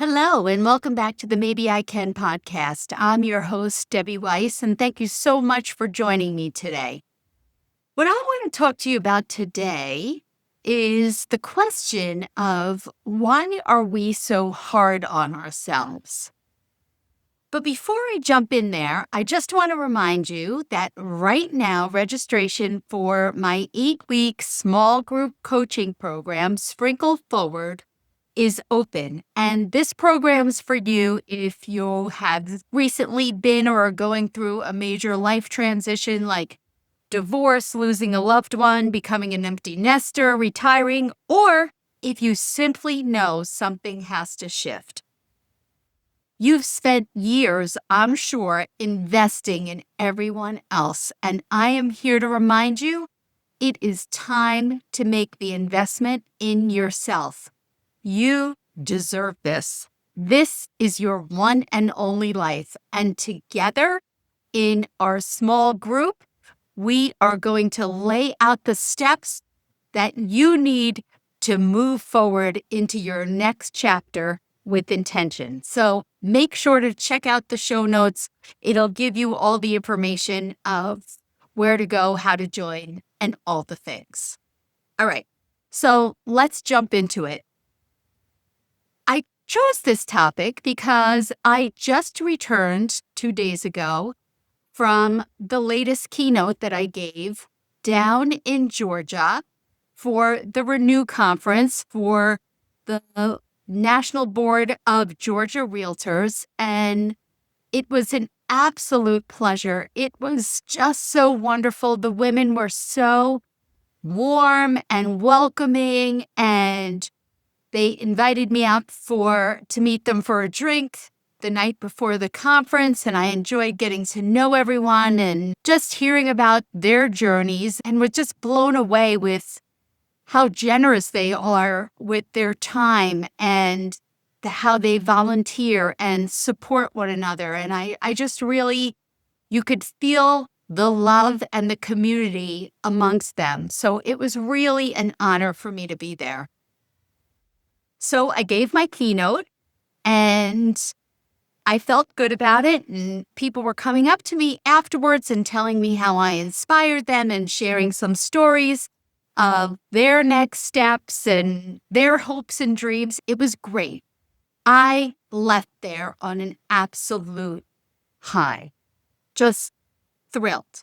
Hello, and welcome back to the Maybe I Can podcast. I'm your host, Debbie Weiss, and thank you so much for joining me today. What I want to talk to you about today is the question of why are we so hard on ourselves? But before I jump in there, I just want to remind you that right now, registration for my 8-week small group coaching program, Sprinkle Forward, is open. And this program is for you if you have recently been or are going through a major life transition like divorce, losing a loved one, becoming an empty nester, retiring, or if you simply know something has to shift. You've spent years, I'm sure, investing in everyone else, and I am here to remind you it is time to make the investment in yourself. You deserve this. This is your one and only life. And together in our small group, we are going to lay out the steps that you need to move forward into your next chapter with intention. So make sure to check out the show notes. It'll give you all the information of where to go, how to join, and all the things. All right, so let's jump into it. I chose this topic because I just returned 2 days ago from the latest keynote that I gave down in Georgia for the Renew Conference for the National Board of Georgia Realtors. And it was an absolute pleasure. It was just so wonderful. The women were so warm and welcoming, and they invited me out to meet them for a drink the night before the conference, and I enjoyed getting to know everyone and just hearing about their journeys, and was just blown away with how generous they are with their time and how they volunteer and support one another. And I just really, you could feel the love and the community amongst them. So it was really an honor for me to be there. So I gave my keynote and I felt good about it. And people were coming up to me afterwards and telling me how I inspired them and sharing some stories of their next steps and their hopes and dreams. It was great. I left there on an absolute high, just thrilled.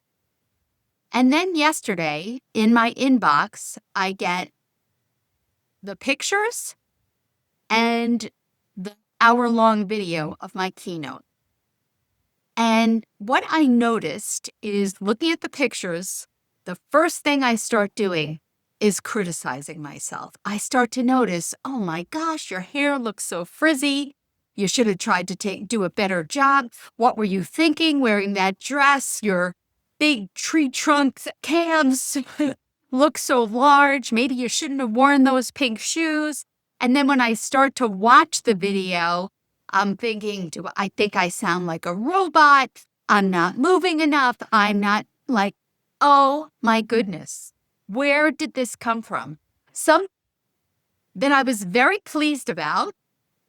And then yesterday in my inbox, I get the pictures and the hour-long video of my keynote. And what I noticed is looking at the pictures, the first thing I start doing is criticizing myself. I start to notice, oh my gosh, your hair looks so frizzy. You should have tried to do a better job. What were you thinking wearing that dress? Your big tree trunk calves look so large. Maybe you shouldn't have worn those pink shoes. And then when I start to watch the video, I'm thinking, I think I sound like a robot? I'm not moving enough. I'm not like, oh my goodness, where did this come from? That I was very pleased about.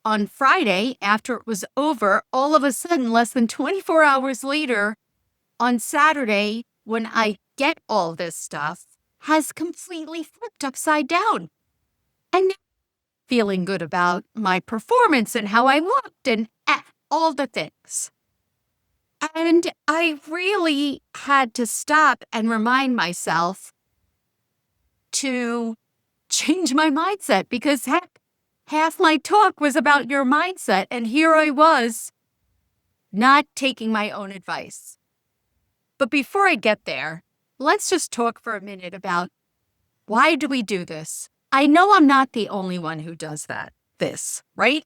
On Friday, after it was over, all of a sudden, less than 24 hours later, on Saturday, when I get all this stuff, has completely flipped upside down. And feeling good about my performance and how I looked and all the things. And I really had to stop and remind myself to change my mindset, because half my talk was about your mindset. And here I was not taking my own advice. But before I get there, let's just talk for a minute about why do we do this? I know I'm not the only one who does this, right?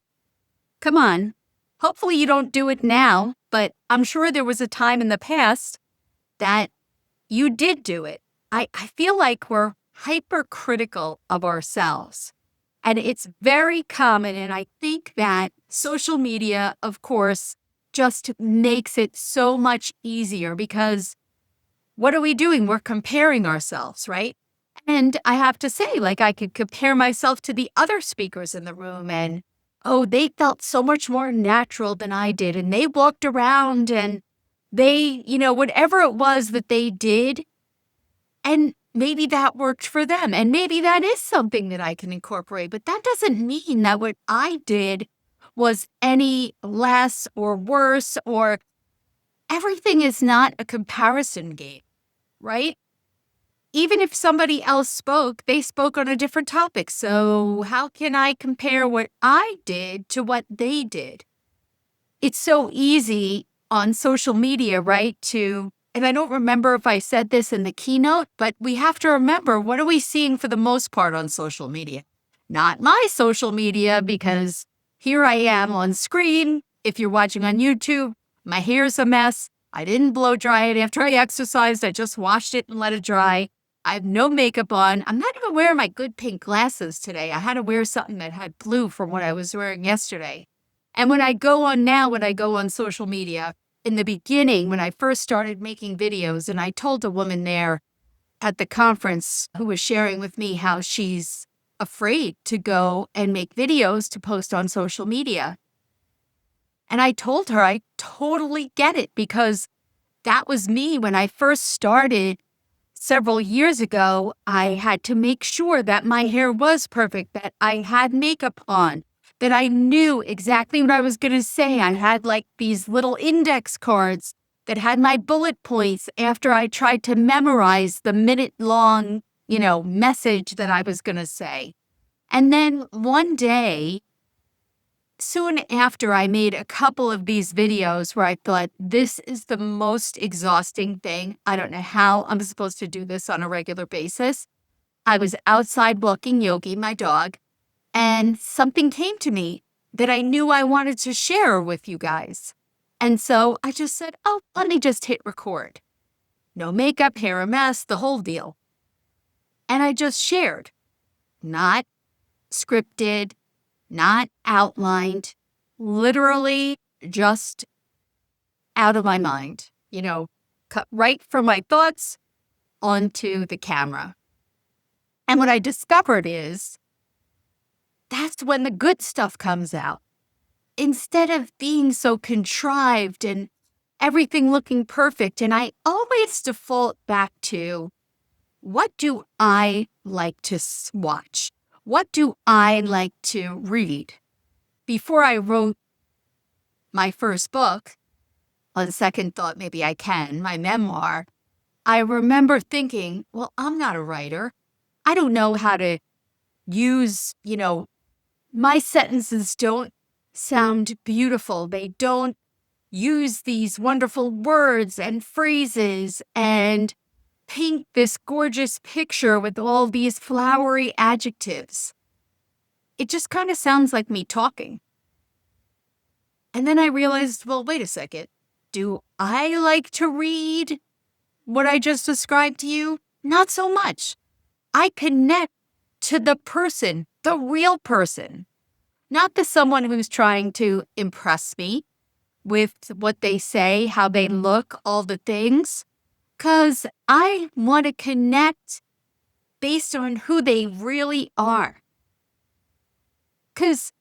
Come on. Hopefully you don't do it now, but I'm sure there was a time in the past that you did do it. I feel like we're hypercritical of ourselves. And it's very common, and I think that social media, of course, just makes it so much easier, because what are we doing? We're comparing ourselves, right? And I have to say, I could compare myself to the other speakers in the room and, oh, they felt so much more natural than I did. And they walked around and they, whatever it was that they did, and maybe that worked for them. And maybe that is something that I can incorporate. But that doesn't mean that what I did was any less or worse, or everything is not a comparison game, right? Even if somebody else spoke, they spoke on a different topic. So how can I compare what I did to what they did? It's so easy on social media, right? And I don't remember if I said this in the keynote, but we have to remember, what are we seeing for the most part on social media? Not my social media, because here I am on screen. If you're watching on YouTube, my hair's a mess. I didn't blow dry it after I exercised. I just washed it and let it dry. I have no makeup on. I'm not even wearing my good pink glasses today. I had to wear something that had blue from what I was wearing yesterday. And when I go on social media, in the beginning, when I first started making videos, and I told a woman there at the conference who was sharing with me how she's afraid to go and make videos to post on social media. And I told her I totally get it, because that was me when I first started several years ago. I had to make sure that my hair was perfect, that I had makeup on, that I knew exactly what I was going to say. I had like these little index cards that had my bullet points after I tried to memorize the minute-long, message that I was going to say. And then one day, soon after I made a couple of these videos where I thought, this is the most exhausting thing. I don't know how I'm supposed to do this on a regular basis. I was outside walking Yogi, my dog, and something came to me that I knew I wanted to share with you guys. And so I just said, oh, let me just hit record. No makeup, hair a mess, the whole deal. And I just shared, not scripted, not outlined, literally just out of my mind, cut right from my thoughts onto the camera. And what I discovered is that's when the good stuff comes out. Instead of being so contrived and everything looking perfect. And I always default back to, what do I like to watch? What do I like to read? Before I wrote my first book, on second thought, maybe I can, my memoir, I remember thinking, well, I'm not a writer. I don't know how to use, my sentences don't sound beautiful. They don't use these wonderful words and phrases and paint this gorgeous picture with all these flowery adjectives. It just kind of sounds like me talking. And then I realized, well, wait a second. Do I like to read what I just described to you? Not so much. I connect to the person, the real person, not the someone who's trying to impress me with what they say, how they look, all the things. Because I want to connect based on who they really are. Because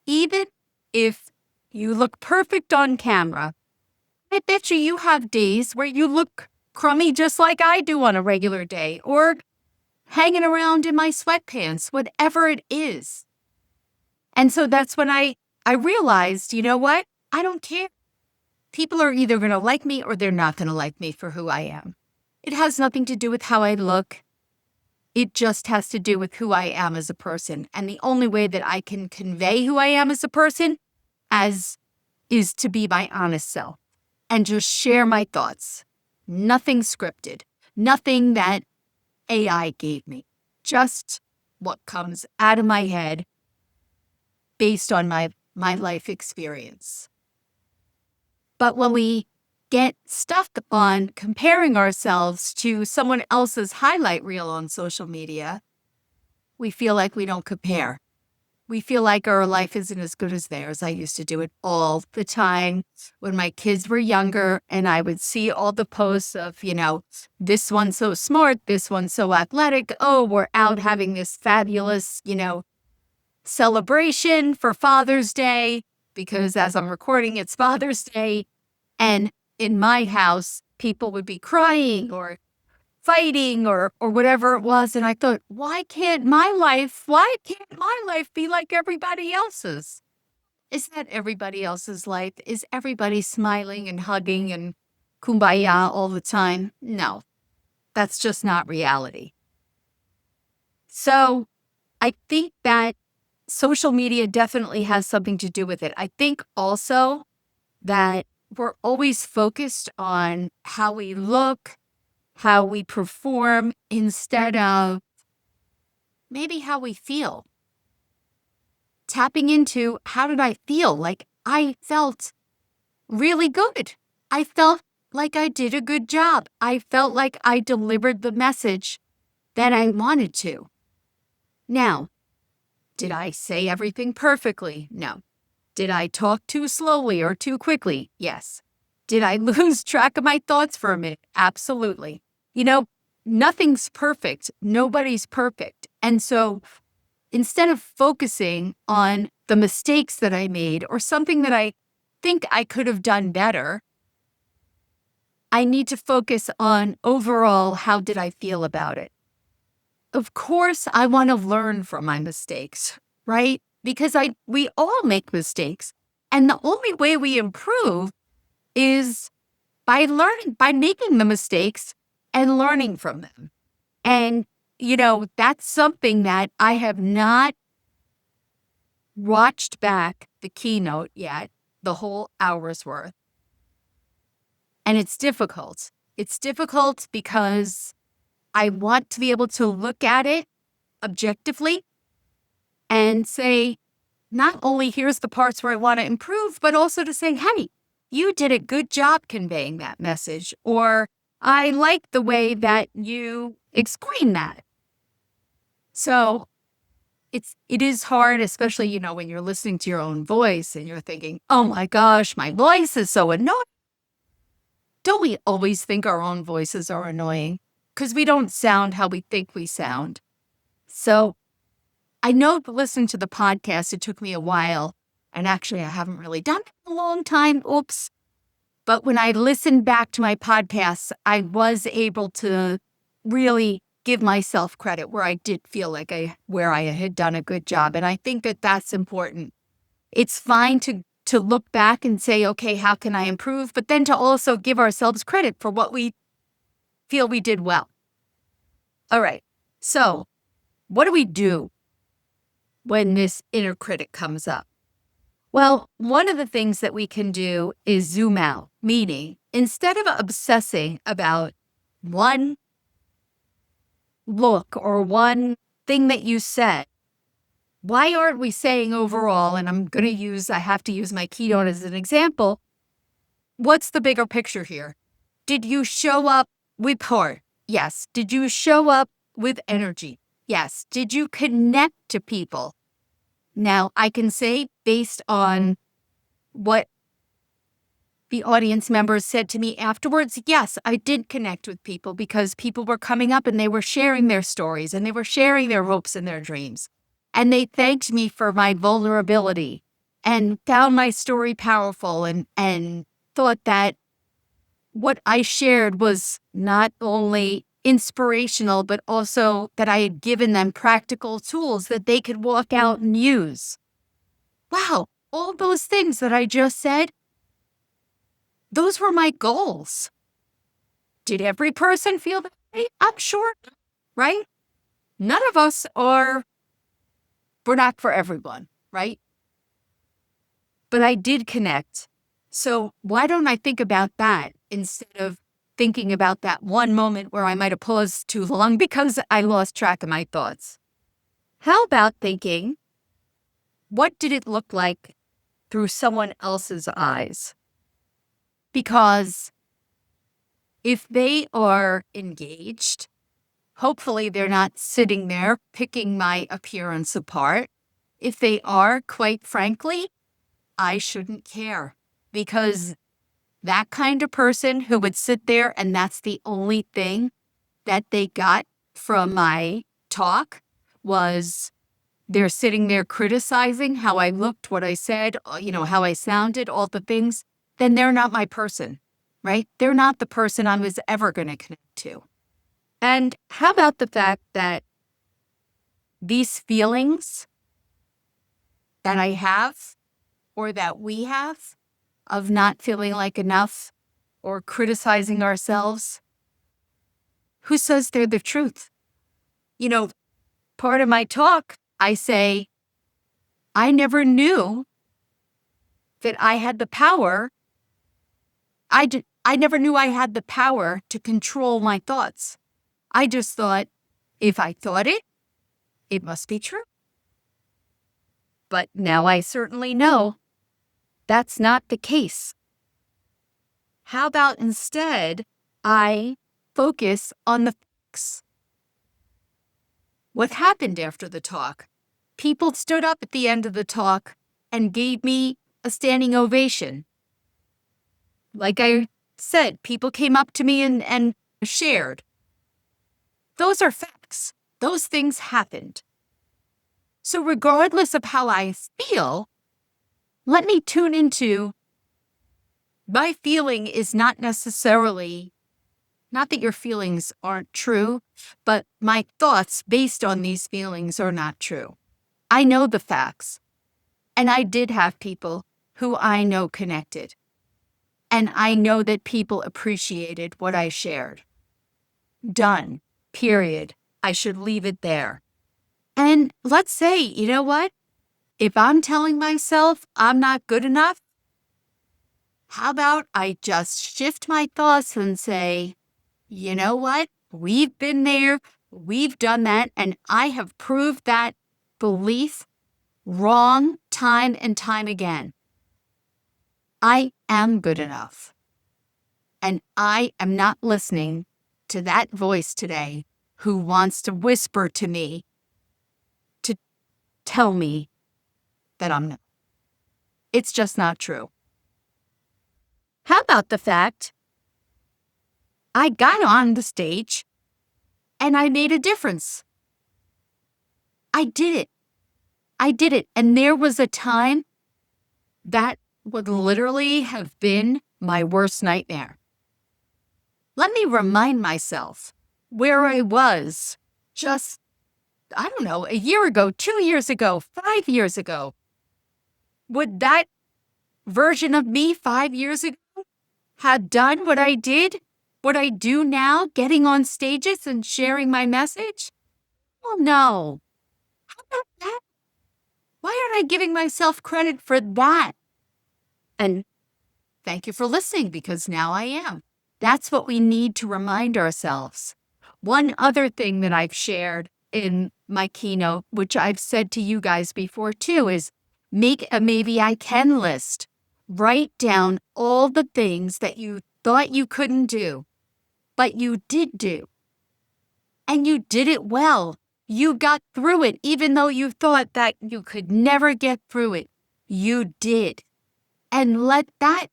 even if you look perfect on camera, I bet you have days where you look crummy just like I do on a regular day, or hanging around in my sweatpants, whatever it is. And so that's when I realized, you know what? I don't care. People are either going to like me or they're not going to like me for who I am. It has nothing to do with how I look. It just has to do with who I am as a person. And the only way that I can convey who I am as a person is to be my honest self and just share my thoughts. Nothing scripted, nothing that AI gave me, just what comes out of my head based on my life experience. But when we get stuck on comparing ourselves to someone else's highlight reel on social media, we feel like we don't compare. We feel like our life isn't as good as theirs. I used to do it all the time when my kids were younger, and I would see all the posts of, this one's so smart, this one's so athletic. Oh, we're out having this fabulous, celebration for Father's Day, because as I'm recording, it's Father's Day. And in my house, people would be crying or fighting or whatever it was. And I thought, why can't my life be like everybody else's? Is that everybody else's life? Is everybody smiling and hugging and kumbaya all the time? No, that's just not reality. So I think that social media definitely has something to do with it. I think also that we're always focused on how we look, how we perform, instead of maybe how we feel. Tapping into, how did I feel? Like, I felt really good. I felt like I did a good job. I felt like I delivered the message that I wanted to. Now, did I say everything perfectly? No. Did I talk too slowly or too quickly? Yes. Did I lose track of my thoughts for a minute? Absolutely. Nothing's perfect. Nobody's perfect. And so instead of focusing on the mistakes that I made or something that I think I could have done better, I need to focus on overall, how did I feel about it? Of course, I want to learn from my mistakes, right? Because we all make mistakes. And the only way we improve is by making the mistakes and learning from them. And, that's something that I have not watched back the keynote yet, the whole hour's worth. And it's difficult. It's difficult because I want to be able to look at it objectively and say, not only here's the parts where I want to improve, but also to say, hey, you did a good job conveying that message, or I like the way that you explain that. So it is hard, especially, when you're listening to your own voice and you're thinking, oh my gosh, my voice is so annoying. Don't we always think our own voices are annoying? Because we don't sound how we think we sound. So I know listening to the podcast, it took me a while. And actually, I haven't really done it in a long time. Oops. But when I listened back to my podcasts, I was able to really give myself credit where I did feel like where I had done a good job. And I think that that's important. It's fine to look back and say, okay, how can I improve? But then to also give ourselves credit for what we feel we did well. All right. So what do we do when this inner critic comes up? Well, one of the things that we can do is zoom out, meaning instead of obsessing about one look or one thing that you said, why aren't we saying overall, and I have to use my keynote as an example, what's the bigger picture here? Did you show up with heart? Yes. Did you show up with energy? Yes. Did you connect to people? Now, I can say based on what the audience members said to me afterwards, yes, I did connect with people because people were coming up and they were sharing their stories and they were sharing their hopes and their dreams. And they thanked me for my vulnerability and found my story powerful and thought that what I shared was not only inspirational, but also that I had given them practical tools that they could walk out and use. Wow, all those things that I just said, those were my goals. Did every person feel that way? I'm sure, right? None of us we're not for everyone, right? But I did connect. So why don't I think about that instead of thinking about that one moment where I might have paused too long because I lost track of my thoughts? How about thinking, what did it look like through someone else's eyes? Because if they are engaged, hopefully they're not sitting there picking my appearance apart. If they are, quite frankly, I shouldn't care, because that kind of person who would sit there and that's the only thing that they got from my talk was they're sitting there criticizing how I looked, what I said, how I sounded, all the things, then they're not my person, right? They're not the person I was ever going to connect to. And how about the fact that these feelings that I have or that we have of not feeling like enough or criticizing ourselves, who says they're the truth? Part of my talk, I say, I never knew that I had the power. I never knew I had the power to control my thoughts. I just thought, if I thought it, it must be true. But now I certainly know that's not the case. How about instead, I focus on the facts? What happened after the talk? People stood up at the end of the talk and gave me a standing ovation. Like I said, people came up to me and shared. Those are facts. Those things happened. So regardless of how I feel, let me tune into my feeling is not necessarily, not that your feelings aren't true, but my thoughts based on these feelings are not true. I know the facts. And I did have people who I know connected. And I know that people appreciated what I shared. Done. Period. I should leave it there. And let's say, you know what? If I'm telling myself I'm not good enough, how about I just shift my thoughts and say, you know what? We've been there. We've done that. And I have proved that belief wrong time and time again. I am good enough. And I am not listening to that voice today who wants to whisper to me to tell me that I'm not. It's just not true. How about the fact I got on the stage and I made a difference? I did it. I did it. And there was a time that would literally have been my worst nightmare. Let me remind myself where I was just, I don't know, a year ago, 2 years ago, 5 years ago. Would that version of me 5 years ago have done what I did, what I do now, getting on stages and sharing my message? Well, no. How about that? Why aren't I giving myself credit for that? And thank you for listening, because now I am. That's what we need to remind ourselves. One other thing that I've shared in my keynote, which I've said to you guys before too, is make a maybe I can list. Write down all the things that you thought you couldn't do, but you did do. And you did it well. You got through it, even though you thought that you could never get through it. You did. And let that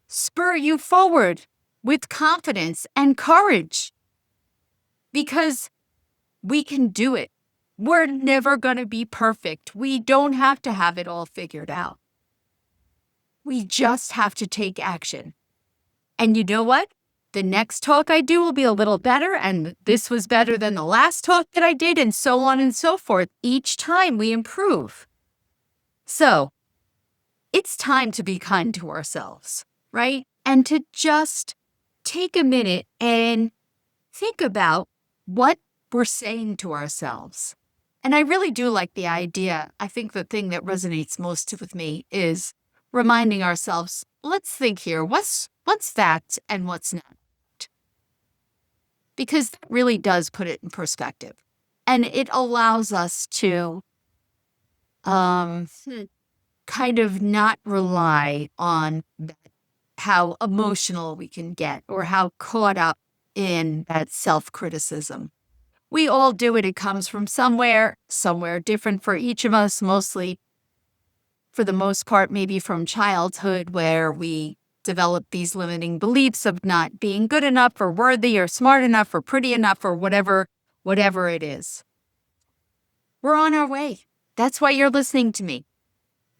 spur you forward with confidence and courage. Because we can do it. We're never going to be perfect. We don't have to have it all figured out. We just have to take action. And you know what? The next talk I do will be a little better, and this was better than the last talk that I did, and so on and so forth. Each time we improve. So, it's time to be kind to ourselves, right? And to just take a minute and think about what we're saying to ourselves. And I really do like the idea. I think the thing that resonates most with me is reminding ourselves, let's think here, what's fact and what's not? Because that really does put it in perspective. And it allows us to kind of not rely on how emotional we can get or how caught up in that self-criticism. We all do it. It comes from somewhere different for each of us, mostly, for the most part, maybe from childhood, where we develop these limiting beliefs of not being good enough or worthy or smart enough or pretty enough or whatever it is. We're on our way. That's why you're listening to me.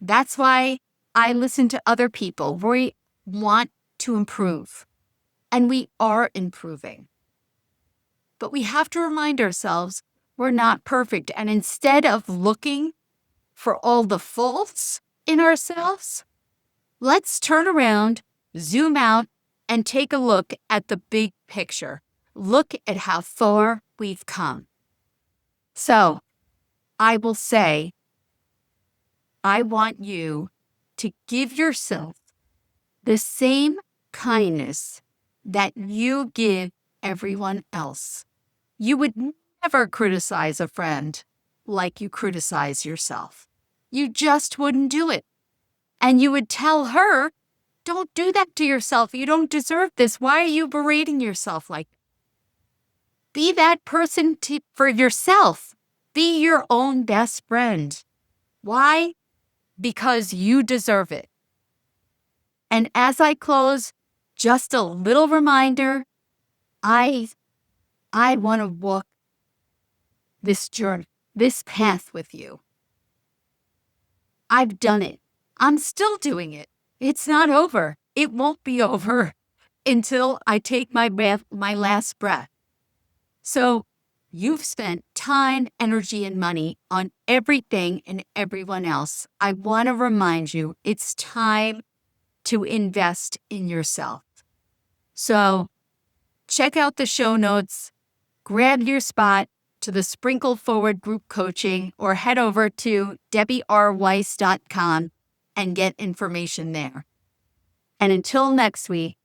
That's why I listen to other people. We want to improve, and we are improving. But we have to remind ourselves we're not perfect. And instead of looking for all the faults in ourselves, let's turn around, zoom out, and take a look at the big picture. Look at how far we've come. So I will say, I want you to give yourself the same kindness that you give everyone else. You would never criticize a friend like you criticize yourself. You just wouldn't do it. And you would tell her, don't do that to yourself. You don't deserve this. Why are you berating yourself like that? Be that person for yourself. Be your own best friend. Why? Because you deserve it. And as I close, just a little reminder, I want to walk this journey, this path with you. I've done it. I'm still doing it. It's not over. It won't be over until I take my last breath. So you've spent time, energy, and money on everything and everyone else. I want to remind you, it's time to invest in yourself. So check out the show notes, grab your spot to the Sprinkle Forward group coaching, or head over to debbierweiss.com and get information there. And until next week,